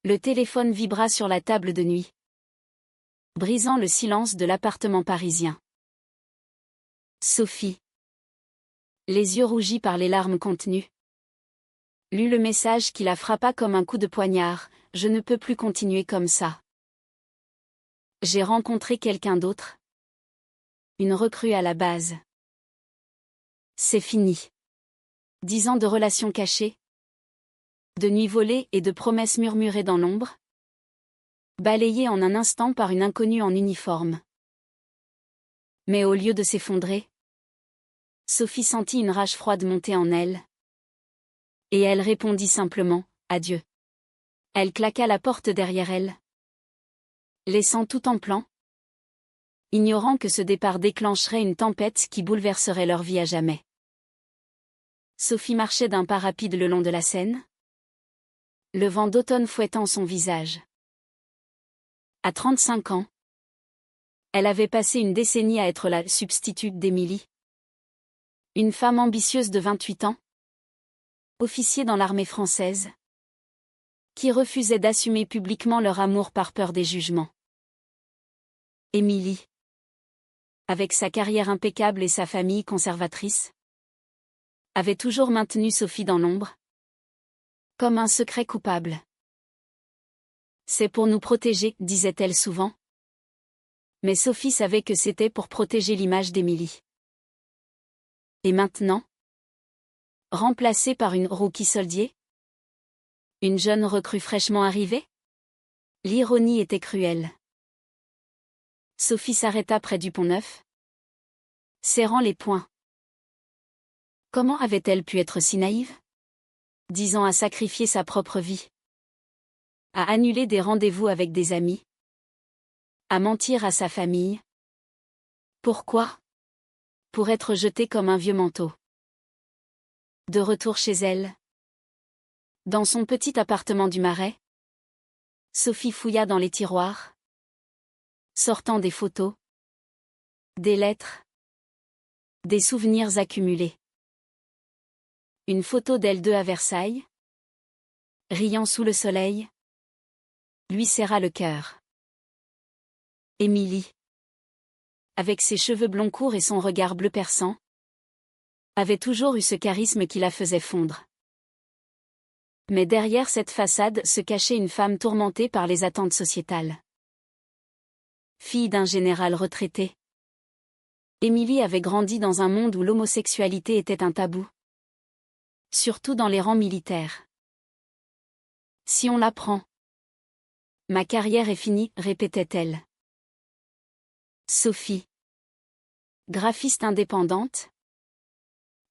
Le téléphone vibra sur la table de nuit, brisant le silence de l'appartement parisien. Sophie, les yeux rougis par les larmes contenues, lut le message qui la frappa comme un coup de poignard: « Je ne peux plus continuer comme ça. J'ai rencontré quelqu'un d'autre. Une recrue à la base. C'est fini. 10 ans de relations cachées, de nuits volées et de promesses murmurées dans l'ombre, balayées en un instant par une inconnue en uniforme. » Mais au lieu de s'effondrer, Sophie sentit une rage froide monter en elle. Et elle répondit simplement: « Adieu. » Elle claqua la porte derrière elle, laissant tout en plan, ignorant que ce départ déclencherait une tempête qui bouleverserait leur vie à jamais. Sophie marchait d'un pas rapide le long de la Seine, le vent d'automne fouettant son visage. À 35 ans, elle avait passé une décennie à être la substitute d'Émilie. Une femme ambitieuse de 28 ans, officier dans l'armée française, qui refusait d'assumer publiquement leur amour par peur des jugements. Émilie, avec sa carrière impeccable et sa famille conservatrice, avait toujours maintenu Sophie dans l'ombre, comme un secret coupable. « C'est pour nous protéger », disait-elle souvent. Mais Sophie savait que c'était pour protéger l'image d'Émilie. Et maintenant, remplacée par une rookie soldier, une jeune recrue fraîchement arrivée? L'ironie était cruelle. Sophie s'arrêta près du Pont-Neuf, serrant les poings. Comment avait-elle pu être si naïve? 10 ans à sacrifier sa propre vie, à annuler des rendez-vous avec des amis, à mentir à sa famille. Pourquoi? Pour être jetée comme un vieux manteau. De retour chez elle, dans son petit appartement du Marais, Sophie fouilla dans les tiroirs, sortant des photos, des lettres, des souvenirs accumulés. Une photo d'elle deux à Versailles, riant sous le soleil, lui serra le cœur. Émilie, avec ses cheveux blonds courts et son regard bleu perçant, avait toujours eu ce charisme qui la faisait fondre. Mais derrière cette façade se cachait une femme tourmentée par les attentes sociétales. Fille d'un général retraité, Émilie avait grandi dans un monde où l'homosexualité était un tabou. Surtout dans les rangs militaires. Si on l'apprend, ma carrière est finie, répétait-elle. Sophie, graphiste indépendante,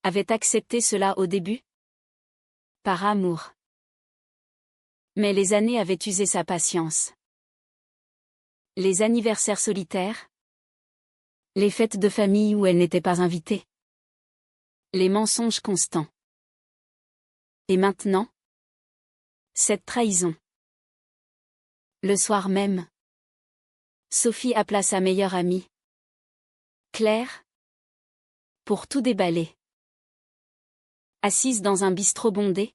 avait accepté cela au début, par amour. Mais les années avaient usé sa patience. Les anniversaires solitaires, les fêtes de famille où elle n'était pas invitée, les mensonges constants. Et maintenant, cette trahison. Le soir même, Sophie appela sa meilleure amie, Claire, pour tout déballer. Assise dans un bistrot bondé,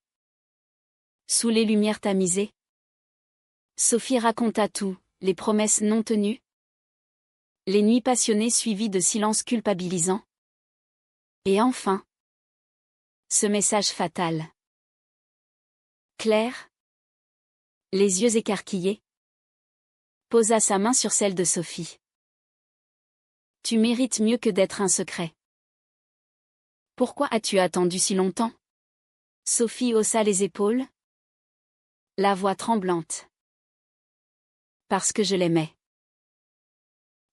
sous les lumières tamisées, Sophie raconta tout, les promesses non tenues, les nuits passionnées suivies de silences culpabilisants. Et enfin, ce message fatal. Claire, les yeux écarquillés, posa sa main sur celle de Sophie. Tu mérites mieux que d'être un secret. Pourquoi as-tu attendu si longtemps? Sophie haussa les épaules, la voix tremblante. Parce que je l'aimais.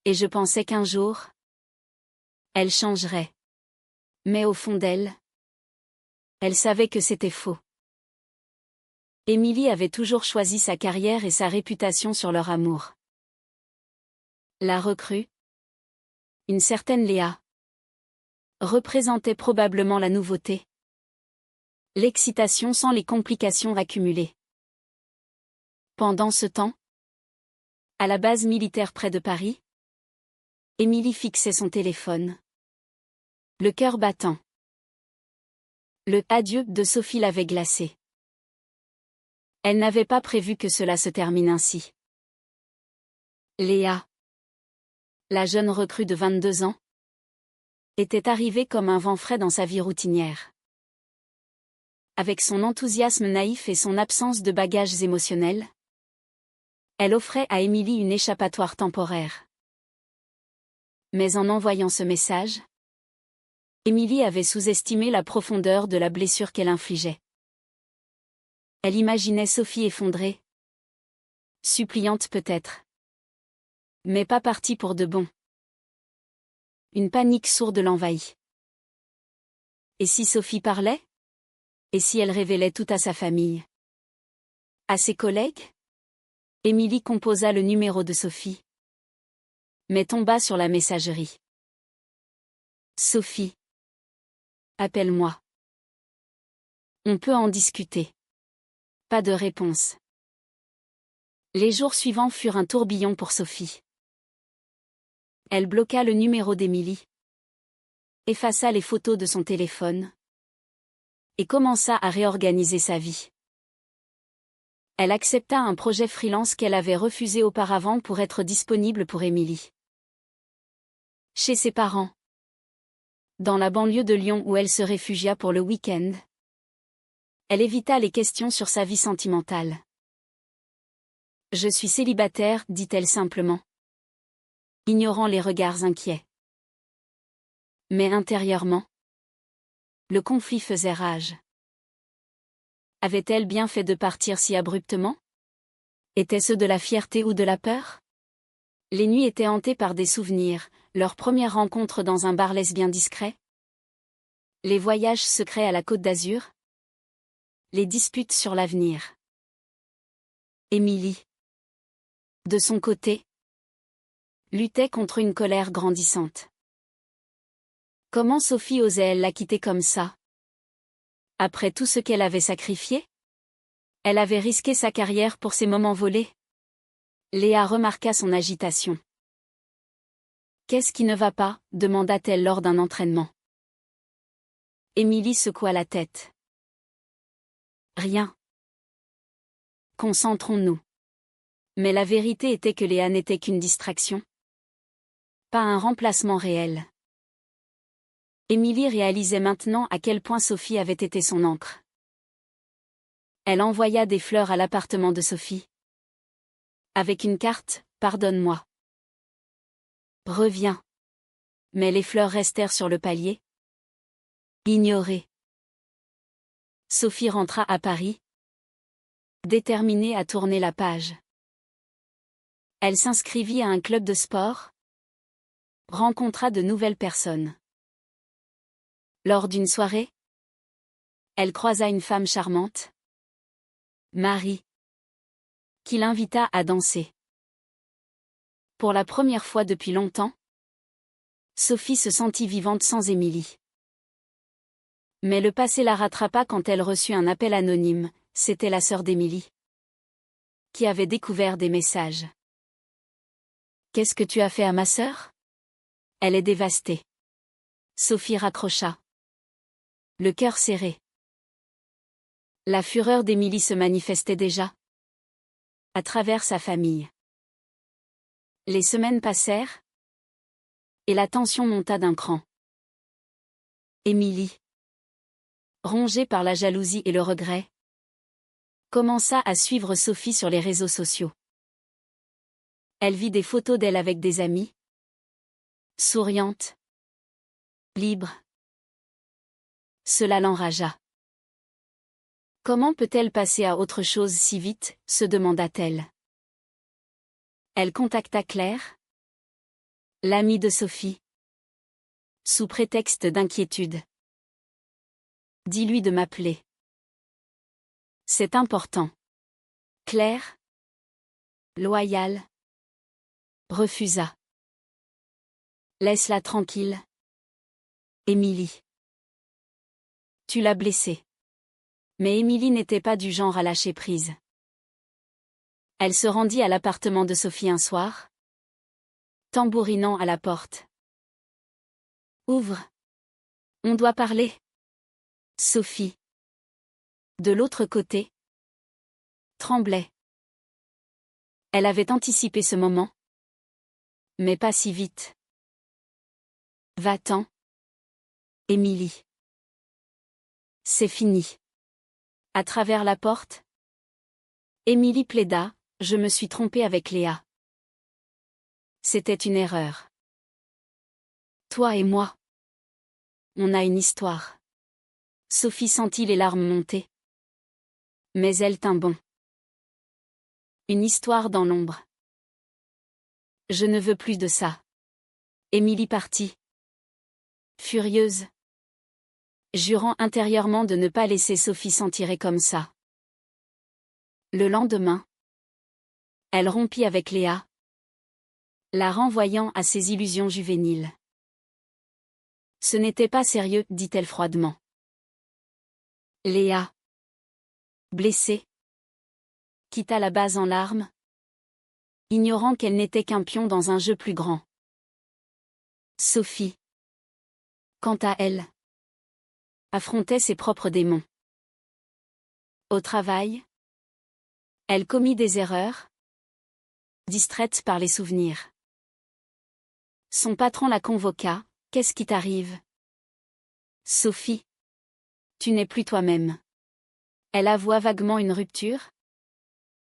Et je pensais qu'un jour, elle changerait. Mais au fond d'elle, elle savait que c'était faux. Émilie avait toujours choisi sa carrière et sa réputation sur leur amour. La recrue, une certaine Léa, représentait probablement la nouveauté. L'excitation sans les complications accumulées. Pendant ce temps, à la base militaire près de Paris, Émilie fixait son téléphone. Le cœur battant. Le adieu de Sophie l'avait glacé. Elle n'avait pas prévu que cela se termine ainsi. Léa, la jeune recrue de 22 ans, était arrivée comme un vent frais dans sa vie routinière. Avec son enthousiasme naïf et son absence de bagages émotionnels, elle offrait à Émilie une échappatoire temporaire. Mais en envoyant ce message, Émilie avait sous-estimé la profondeur de la blessure qu'elle infligeait. Elle imaginait Sophie effondrée, suppliante peut-être, mais pas partie pour de bon. Une panique sourde l'envahit. Et si Sophie parlait? Et si elle révélait tout à sa famille? À ses collègues? Émilie composa le numéro de Sophie, mais tomba sur la messagerie. Sophie. Appelle-moi. On peut en discuter. Pas de réponse. Les jours suivants furent un tourbillon pour Sophie. Elle bloqua le numéro d'Émilie, effaça les photos de son téléphone et commença à réorganiser sa vie. Elle accepta un projet freelance qu'elle avait refusé auparavant pour être disponible pour Émilie. Chez ses parents, dans la banlieue de Lyon où elle se réfugia pour le week-end, elle évita les questions sur sa vie sentimentale. Je suis célibataire, dit-elle simplement, ignorant les regards inquiets. Mais intérieurement, le conflit faisait rage. Avait-elle bien fait de partir si abruptement? Était-ce de la fierté ou de la peur? Les nuits étaient hantées par des souvenirs, leur première rencontre dans un bar lesbien discret, les voyages secrets à la Côte d'Azur, les disputes sur l'avenir. Émilie, de son côté, luttait contre une colère grandissante. Comment Sophie osait-elle la quitter comme ça? Après tout ce qu'elle avait sacrifié? Elle avait risqué sa carrière pour ces moments volés. Léa remarqua son agitation. Qu'est-ce qui ne va pas? Demanda-t-elle lors d'un entraînement. Émilie secoua la tête. Rien. Concentrons-nous. Mais la vérité était que Léa n'était qu'une distraction. Pas un remplacement réel. Émilie réalisait maintenant à quel point Sophie avait été son encre. Elle envoya des fleurs à l'appartement de Sophie. Avec une carte, pardonne-moi. Reviens. Mais les fleurs restèrent sur le palier. Ignorées. Sophie rentra à Paris, déterminée à tourner la page. Elle s'inscrivit à un club de sport, rencontra de nouvelles personnes. Lors d'une soirée, elle croisa une femme charmante, Marie, qui l'invita à danser. Pour la première fois depuis longtemps, Sophie se sentit vivante sans Émilie. Mais le passé la rattrapa quand elle reçut un appel anonyme, c'était la sœur d'Émilie, qui avait découvert des messages. Qu'est-ce que tu as fait à ma sœur? Elle est dévastée. Sophie raccrocha, le cœur serré. La fureur d'Émilie se manifestait déjà, à travers sa famille. Les semaines passèrent, et la tension monta d'un cran. Émilie, rongée par la jalousie et le regret, commença à suivre Sophie sur les réseaux sociaux. Elle vit des photos d'elle avec des amis, souriante, libre. Cela l'enragea. Comment peut-elle passer à autre chose si vite, se demanda-t-elle. Elle contacta Claire, l'amie de Sophie, sous prétexte d'inquiétude. Dis-lui de m'appeler. C'est important. Claire, loyale, refusa. Laisse-la tranquille. Émilie. Tu l'as blessée. Mais Émilie n'était pas du genre à lâcher prise. Elle se rendit à l'appartement de Sophie un soir, tambourinant à la porte. Ouvre. On doit parler. Sophie. De l'autre côté, tremblait. Elle avait anticipé ce moment. Mais pas si vite. Va-t'en, Émilie. C'est fini. À travers la porte, Émilie plaida, je me suis trompée avec Léa. C'était une erreur. Toi et moi. On a une histoire. Sophie sentit les larmes monter. Mais elle tint bon. Une histoire dans l'ombre. Je ne veux plus de ça. Émilie partit. Furieuse. Jurant intérieurement de ne pas laisser Sophie s'en tirer comme ça. Le lendemain, elle rompit avec Léa, la renvoyant à ses illusions juvéniles. Ce n'était pas sérieux, dit-elle froidement. Léa, blessée, quitta la base en larmes, ignorant qu'elle n'était qu'un pion dans un jeu plus grand. Sophie, quant à elle, affrontait ses propres démons. Au travail, elle commit des erreurs, distraite par les souvenirs. Son patron la convoqua. Qu'est-ce qui t'arrive? Sophie, tu n'es plus toi-même. Elle avoua vaguement une rupture,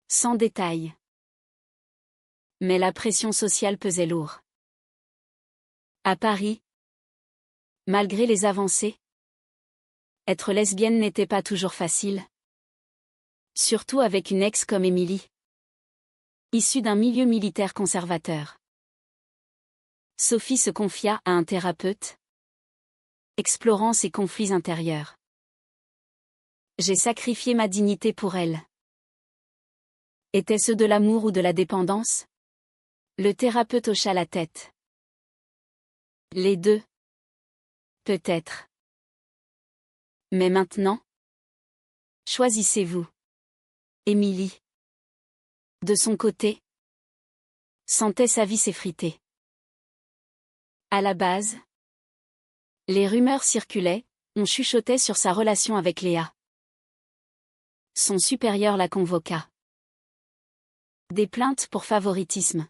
sans détail. Mais la pression sociale pesait lourd. À Paris, malgré les avancées, être lesbienne n'était pas toujours facile. Surtout avec une ex comme Émilie, issue d'un milieu militaire conservateur. Sophie se confia à un thérapeute, explorant ses conflits intérieurs. J'ai sacrifié ma dignité pour elle. Était-ce de l'amour ou de la dépendance? Le thérapeute hocha la tête. Les deux. Peut-être. Mais maintenant? Choisissez-vous. Émilie, de son côté, sentait sa vie s'effriter. À la base, les rumeurs circulaient, on chuchotait sur sa relation avec Léa. Son supérieur la convoqua. Des plaintes pour favoritisme.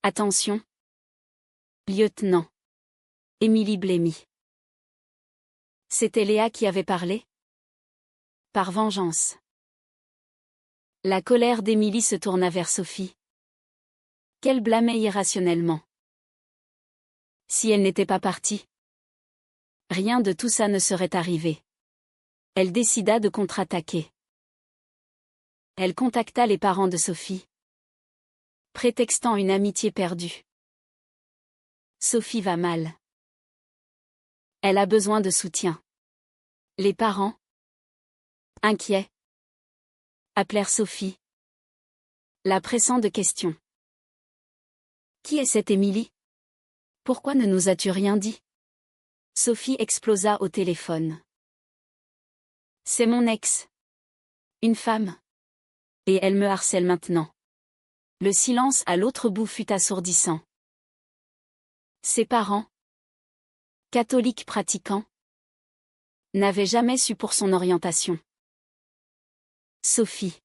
Attention. Lieutenant. Émilie blêmit. C'était Léa qui avait parlé? Par vengeance. La colère d'Émilie se tourna vers Sophie, qu'elle blâmait irrationnellement. Si elle n'était pas partie, rien de tout ça ne serait arrivé. Elle décida de contre-attaquer. Elle contacta les parents de Sophie, prétextant une amitié perdue. Sophie va mal. Elle a besoin de soutien. Les parents, inquiets, appelèrent Sophie, la pressant de questions. Qui est cette Émilie? Pourquoi ne nous as-tu rien dit? Sophie explosa au téléphone. C'est mon ex. Une femme. Et elle me harcèle maintenant. Le silence à l'autre bout fut assourdissant. Ses parents, catholiques pratiquants, n'avaient jamais su pour son orientation. Sophie.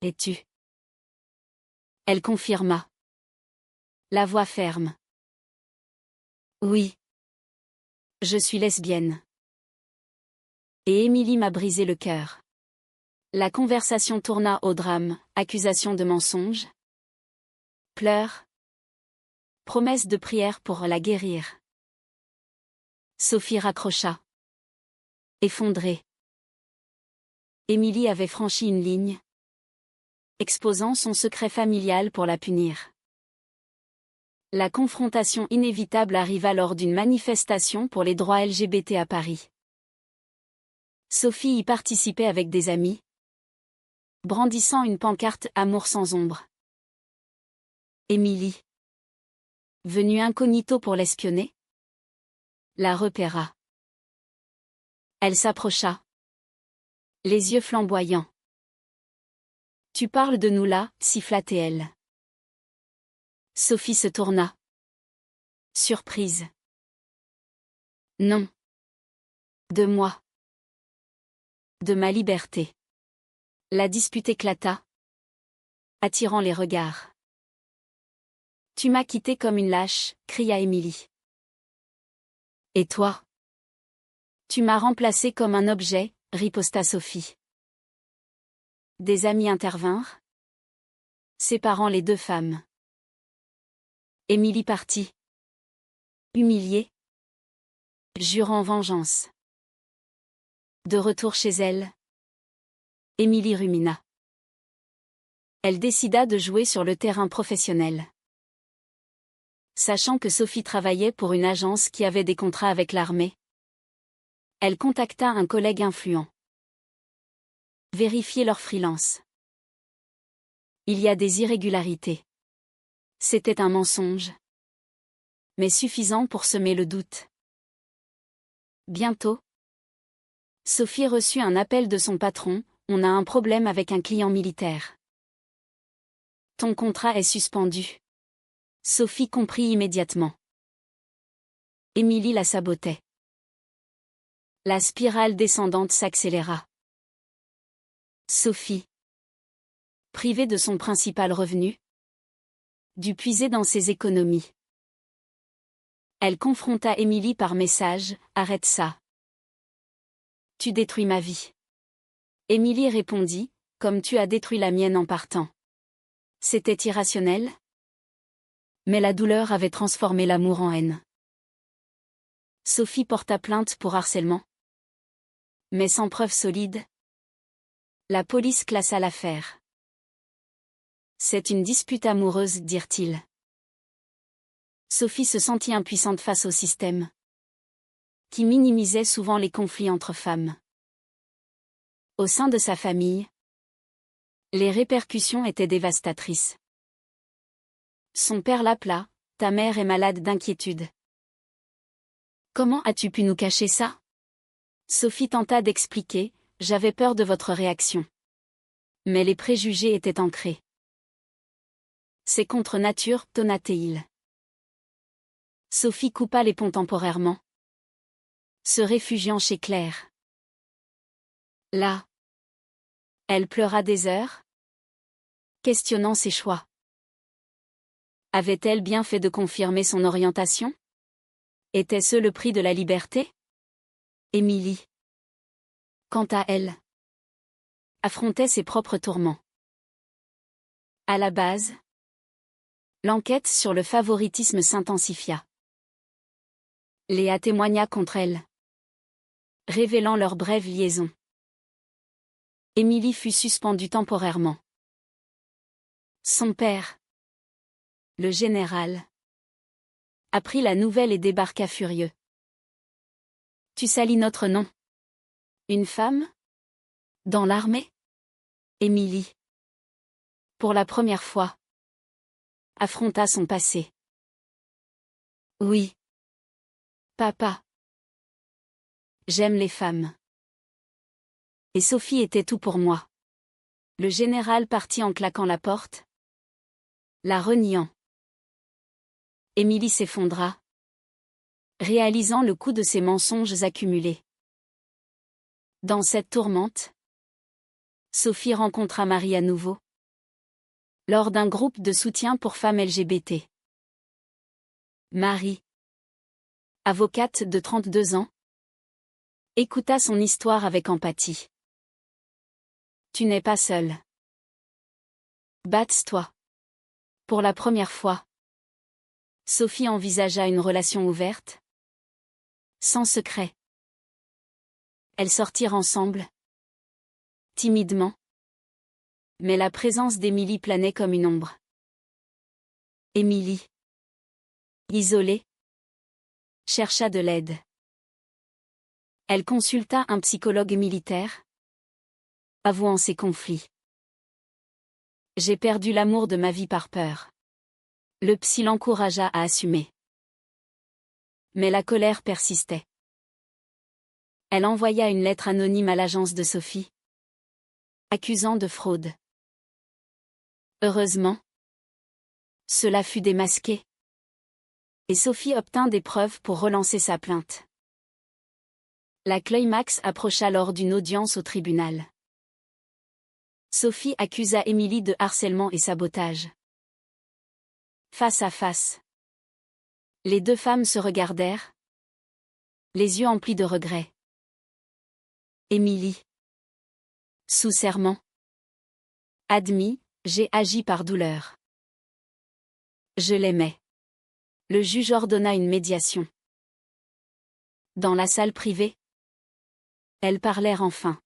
Es-tu? Elle confirma. La voix ferme. Oui. Je suis lesbienne. Et Émilie m'a brisé le cœur. La conversation tourna au drame, accusation de mensonge, pleurs, promesse de prière pour la guérir. Sophie raccrocha. Effondrée. Émilie avait franchi une ligne, exposant son secret familial pour la punir. La confrontation inévitable arriva lors d'une manifestation pour les droits LGBT à Paris. Sophie y participait avec des amis, brandissant une pancarte « Amour sans ombre ». Émilie, venue incognito pour l'espionner, la repéra. Elle s'approcha, les yeux flamboyants. « Tu parles de nous là » siffla-t-elle. Sophie se tourna. Surprise. Non. De moi. De ma liberté. La dispute éclata, attirant les regards. Tu m'as quitté comme une lâche, cria Émilie. Et toi? Tu m'as remplacé comme un objet, riposta Sophie. Des amis intervinrent, séparant les deux femmes. Émilie partit. Humiliée, jurant vengeance. De retour chez elle, Émilie rumina. Elle décida de jouer sur le terrain professionnel. Sachant que Sophie travaillait pour une agence qui avait des contrats avec l'armée, elle contacta un collègue influent. Vérifier leur freelance. Il y a des irrégularités. C'était un mensonge, mais suffisant pour semer le doute. Bientôt, Sophie reçut un appel de son patron, on a un problème avec un client militaire. Ton contrat est suspendu. Sophie comprit immédiatement. Émilie la sabotait. La spirale descendante s'accéléra. Sophie, privée de son principal revenu, dut puiser dans ses économies. Elle confronta Émilie par message, arrête ça. Tu détruis ma vie. Émilie répondit, comme tu as détruit la mienne en partant. C'était irrationnel? Mais la douleur avait transformé l'amour en haine. Sophie porta plainte pour harcèlement. Mais sans preuve solide, la police classa l'affaire. C'est une dispute amoureuse, dirent-ils. Sophie se sentit impuissante face au système, qui minimisait souvent les conflits entre femmes. Au sein de sa famille, les répercussions étaient dévastatrices. Son père l'appela, ta mère est malade d'inquiétude. Comment as-tu pu nous cacher ça? Sophie tenta d'expliquer, j'avais peur de votre réaction. Mais les préjugés étaient ancrés. C'est contre nature, tonna-t-il. Sophie coupa les ponts temporairement, se réfugiant chez Claire. Là, elle pleura des heures, questionnant ses choix. Avait-elle bien fait de confirmer son orientation? Était-ce le prix de la liberté? Émilie, quant à elle, affrontait ses propres tourments. À la base, l'enquête sur le favoritisme s'intensifia. Léa témoigna contre elle, révélant leur brève liaison. Émilie fut suspendue temporairement. Son père, le général, apprit la nouvelle et débarqua furieux. Tu salis notre nom. Une femme? Dans l'armée? Émilie, pour la première fois, affronta son passé. Oui. Papa. J'aime les femmes. Et Sophie était tout pour moi. Le général partit en claquant la porte, la reniant. Émilie s'effondra, réalisant le coût de ses mensonges accumulés. Dans cette tourmente, Sophie rencontra Marie à nouveau, lors d'un groupe de soutien pour femmes LGBT. Marie, avocate de 32 ans, écouta son histoire avec empathie. Tu n'es pas seule. Bats-toi. Pour la première fois, Sophie envisagea une relation ouverte, sans secret. Elles sortirent ensemble, timidement. Mais la présence d'Émilie planait comme une ombre. Émilie, isolée, chercha de l'aide. Elle consulta un psychologue militaire, avouant ses conflits. J'ai perdu l'amour de ma vie par peur. Le psy l'encouragea à assumer. Mais la colère persistait. Elle envoya une lettre anonyme à l'agence de Sophie, accusant de fraude. Heureusement, cela fut démasqué. Et Sophie obtint des preuves pour relancer sa plainte. La climax approcha lors d'une audience au tribunal. Sophie accusa Émilie de harcèlement et sabotage. Face à face. Les deux femmes se regardèrent, les yeux emplis de regret. Émilie. Sous serment. Admis, j'ai agi par douleur. Je l'aimais. Le juge ordonna une médiation. Dans la salle privée. Elles parlèrent enfin.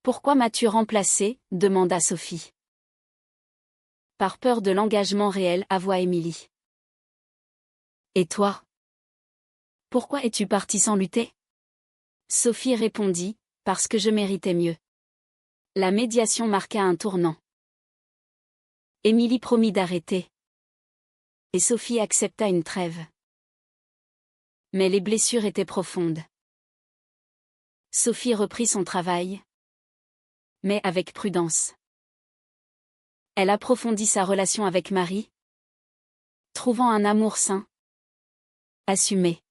Pourquoi m'as-tu remplacé ? Demanda Sophie. Par peur de l'engagement réel, avoua Émilie. Et toi ? Pourquoi es-tu partie sans lutter ? Sophie répondit, parce que je méritais mieux. La médiation marqua un tournant. Émilie promit d'arrêter. Et Sophie accepta une trêve. Mais les blessures étaient profondes. Sophie reprit son travail. Mais avec prudence. Elle approfondit sa relation avec Marie, trouvant un amour sain, assumé.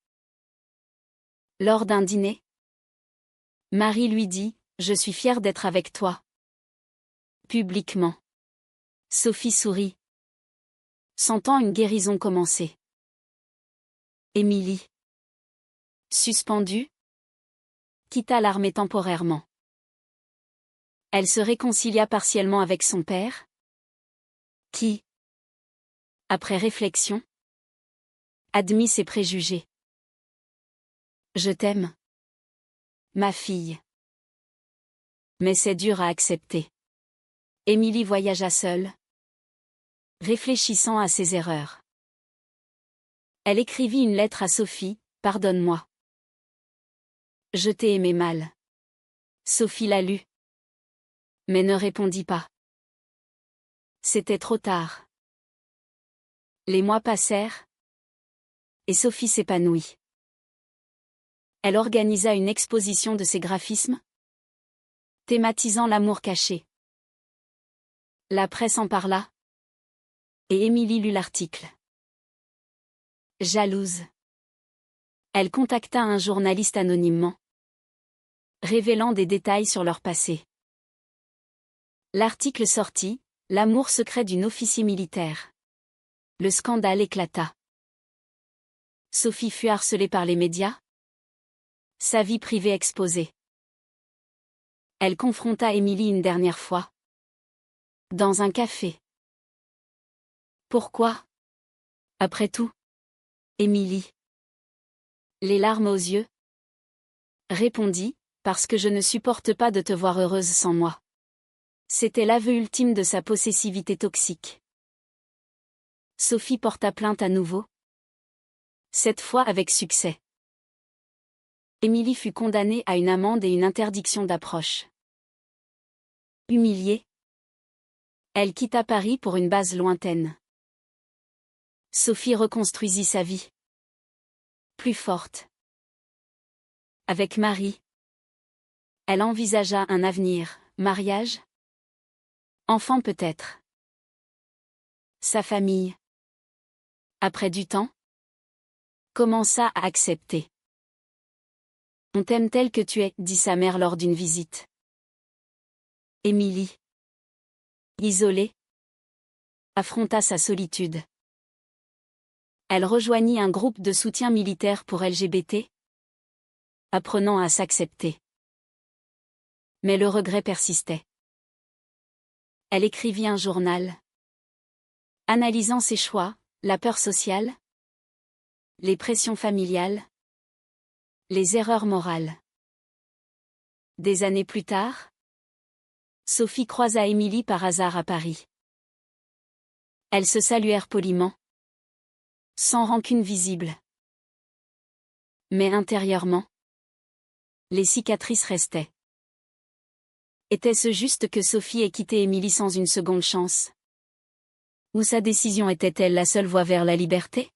Lors d'un dîner, Marie lui dit « Je suis fière d'être avec toi. » Publiquement. Sophie sourit, sentant une guérison commencer. Émilie, suspendue, quitta l'armée temporairement. Elle se réconcilia partiellement avec son père, qui, après réflexion, admit ses préjugés. Je t'aime, ma fille. Mais c'est dur à accepter. Émilie voyagea seule, réfléchissant à ses erreurs. Elle écrivit une lettre à Sophie, « Pardonne-moi. Je t'ai aimé mal. » Sophie la lut, mais ne répondit pas. C'était trop tard. Les mois passèrent, et Sophie s'épanouit. Elle organisa une exposition de ses graphismes, thématisant l'amour caché. La presse en parla, et Émilie lut l'article. Jalouse. Elle contacta un journaliste anonymement, révélant des détails sur leur passé. L'article sortit, « L'amour secret d'une officier militaire ». Le scandale éclata. Sophie fut harcelée par les médias, sa vie privée exposée. Elle confronta Émilie une dernière fois. Dans un café. Pourquoi ? Après tout. Émilie, les larmes aux yeux, répondit, parce que je ne supporte pas de te voir heureuse sans moi. C'était l'aveu ultime de sa possessivité toxique. Sophie porta plainte à nouveau. Cette fois avec succès. Émilie fut condamnée à une amende et une interdiction d'approche. Humiliée, elle quitta Paris pour une base lointaine. Sophie reconstruisit sa vie. Plus forte. Avec Marie, elle envisagea un avenir, mariage, enfant peut-être. Sa famille, après du temps, commença à accepter. On t'aime tel que tu es, dit sa mère lors d'une visite. Émilie, isolée, affronta sa solitude. Elle rejoignit un groupe de soutien militaire pour LGBT, apprenant à s'accepter. Mais le regret persistait. Elle écrivit un journal, analysant ses choix, la peur sociale, les pressions familiales, les erreurs morales. Des années plus tard, Sophie croisa Émilie par hasard à Paris. Elles se saluèrent poliment, sans rancune visible. Mais intérieurement, les cicatrices restaient. Était-ce juste que Sophie ait quitté Émilie sans une seconde chance ? Ou sa décision était-elle la seule voie vers la liberté ?